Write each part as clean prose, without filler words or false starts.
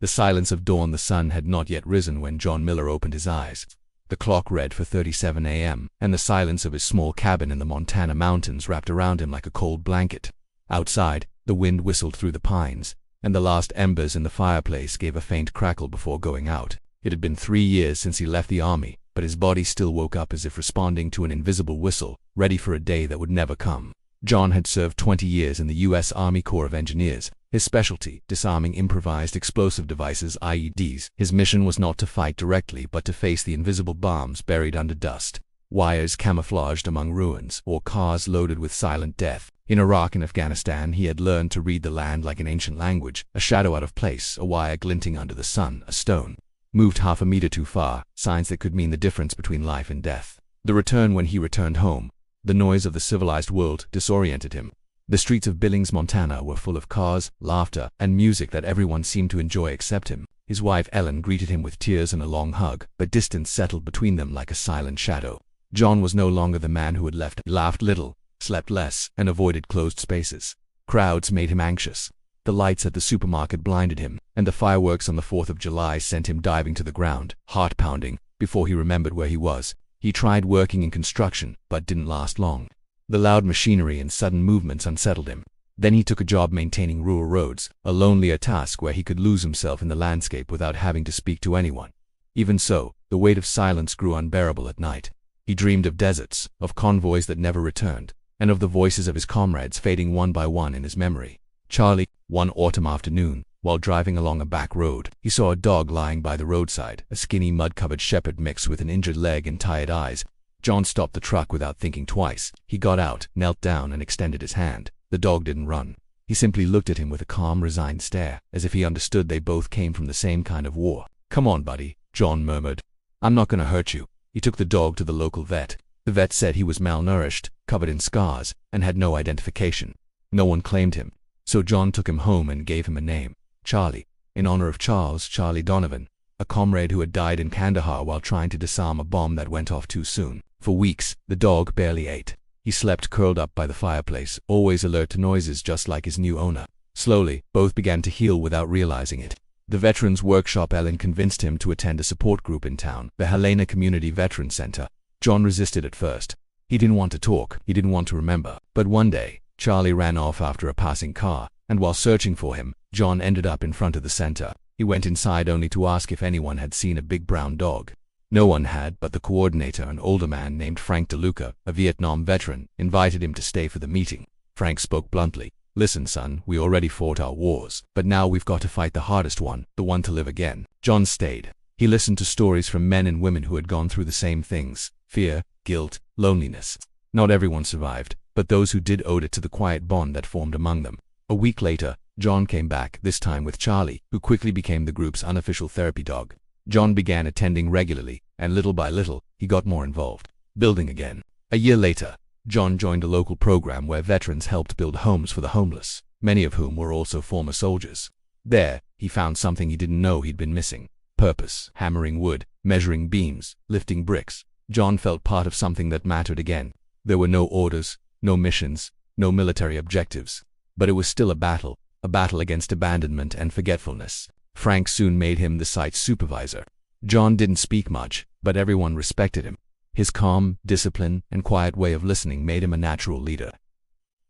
The silence of dawn. The sun had not yet risen when John Miller opened his eyes. The clock read 4:37 a.m., and the silence of his small cabin in the Montana mountains wrapped around him like a cold blanket. Outside, the wind whistled through the pines, and the last embers in the fireplace gave a faint crackle before going out. It had been 3 years since he left the army, but his body still woke up as if responding to an invisible whistle, ready for a day that would never come. John had served 20 years in the U.S. Army Corps of Engineers, his specialty, disarming improvised explosive devices IEDs. His mission was not to fight directly but to face the invisible bombs buried under dust, wires camouflaged among ruins, or cars loaded with silent death. In Iraq and Afghanistan, he had learned to read the land like an ancient language, a shadow out of place, a wire glinting under the sun, a stone moved half a meter too far, signs that could mean the difference between life and death. The return. When he returned home, the noise of the civilized world disoriented him. The streets of Billings, Montana were full of cars, laughter, and music that everyone seemed to enjoy except him. His wife Ellen greeted him with tears and a long hug, but distance settled between them like a silent shadow. John was no longer the man who had left. He laughed little, slept less, and avoided closed spaces. Crowds made him anxious. The lights at the supermarket blinded him, and the fireworks on the 4th of July sent him diving to the ground, heart pounding, before he remembered where he was. He tried working in construction, but didn't last long. The loud machinery and sudden movements unsettled him. Then he took a job maintaining rural roads, a lonelier task where he could lose himself in the landscape without having to speak to anyone. Even so, the weight of silence grew unbearable at night. He dreamed of deserts, of convoys that never returned, and of the voices of his comrades fading one by one in his memory. Charlie. One autumn afternoon, while driving along a back road, he saw a dog lying by the roadside, a skinny mud-covered shepherd mix with an injured leg and tired eyes. John stopped the truck without thinking twice. He got out, knelt down, and extended his hand. The dog didn't run. He simply looked at him with a calm, resigned stare, as if he understood they both came from the same kind of war. "Come on, buddy," John murmured. "I'm not gonna hurt you." He took the dog to the local vet. The vet said he was malnourished, covered in scars, and had no identification. No one claimed him. So John took him home and gave him a name, Charlie, in honor of Charlie Donovan, a comrade who had died in Kandahar while trying to disarm a bomb that went off too soon. For weeks, the dog barely ate. He slept curled up by the fireplace, always alert to noises just like his new owner. Slowly, both began to heal without realizing it. The Veterans Workshop. Ellen convinced him to attend a support group in town, the Helena Community Veteran Center. John resisted at first. He didn't want to talk, he didn't want to remember. But one day, Charlie ran off after a passing car, and while searching for him, John ended up in front of the center. He went inside only to ask if anyone had seen a big brown dog. No one had, but the coordinator, an older man named Frank DeLuca, a Vietnam veteran, invited him to stay for the meeting. Frank spoke bluntly. "Listen, son, we already fought our wars, but now we've got to fight the hardest one, the one to live again." John stayed. He listened to stories from men and women who had gone through the same things: fear, guilt, loneliness. Not everyone survived, but those who did owed it to the quiet bond that formed among them. A week later, John came back, this time with Charlie, who quickly became the group's unofficial therapy dog. John began attending regularly, and little by little, he got more involved. Building again. A year later, John joined a local program where veterans helped build homes for the homeless, many of whom were also former soldiers. There, he found something he didn't know he'd been missing: purpose. Hammering wood, measuring beams, lifting bricks. John felt part of something that mattered again. There were no orders, no missions, no military objectives. But it was still a battle against abandonment and forgetfulness. Frank soon made him the site's supervisor. John didn't speak much, but everyone respected him. His calm, discipline, and quiet way of listening made him a natural leader.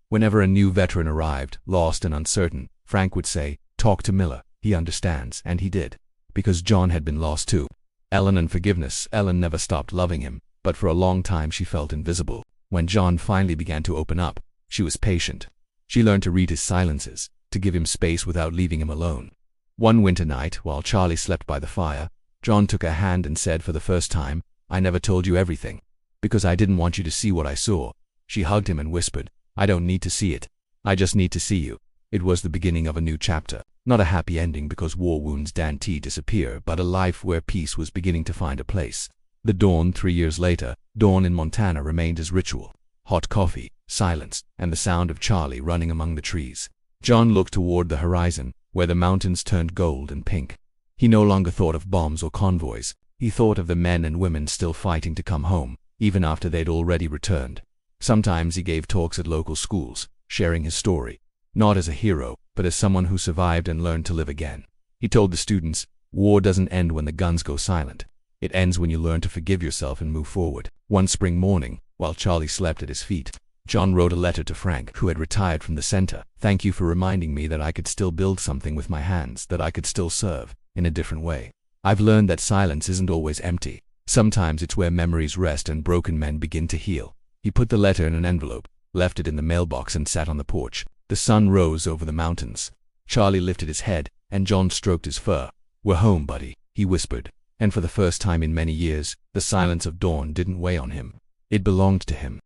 Whenever a new veteran arrived, lost and uncertain, Frank would say, "Talk to Miller, he understands," and he did. Because John had been lost too. Ellen and forgiveness. Ellen never stopped loving him, but for a long time she felt invisible. When John finally began to open up, she was patient. She learned to read his silences, to give him space without leaving him alone. One winter night, while Charlie slept by the fire, John took her hand and said for the first time, "I never told you everything, because I didn't want you to see what I saw." She hugged him and whispered, "I don't need to see it. I just need to see you." It was the beginning of a new chapter. Not a happy ending because war wounds disappear, but a life where peace was beginning to find a place. The dawn 3 years later, dawn in Montana remained as ritual. Hot coffee, silence, and the sound of Charlie running among the trees. John looked toward the horizon, where the mountains turned gold and pink. He no longer thought of bombs or convoys. He thought of the men and women still fighting to come home, even after they'd already returned. Sometimes he gave talks at local schools, sharing his story, not as a hero, but as someone who survived and learned to live again. He told the students, "War doesn't end when the guns go silent. It ends when you learn to forgive yourself and move forward." One spring morning, while Charlie slept at his feet, John wrote a letter to Frank, who had retired from the center. "Thank you for reminding me that I could still build something with my hands, that I could still serve, in a different way. I've learned that silence isn't always empty. Sometimes it's where memories rest and broken men begin to heal." He put the letter in an envelope, left it in the mailbox, and sat on the porch. The sun rose over the mountains. Charlie lifted his head, and John stroked his fur. "We're home, buddy," he whispered. And for the first time in many years, the silence of dawn didn't weigh on him. It belonged to him.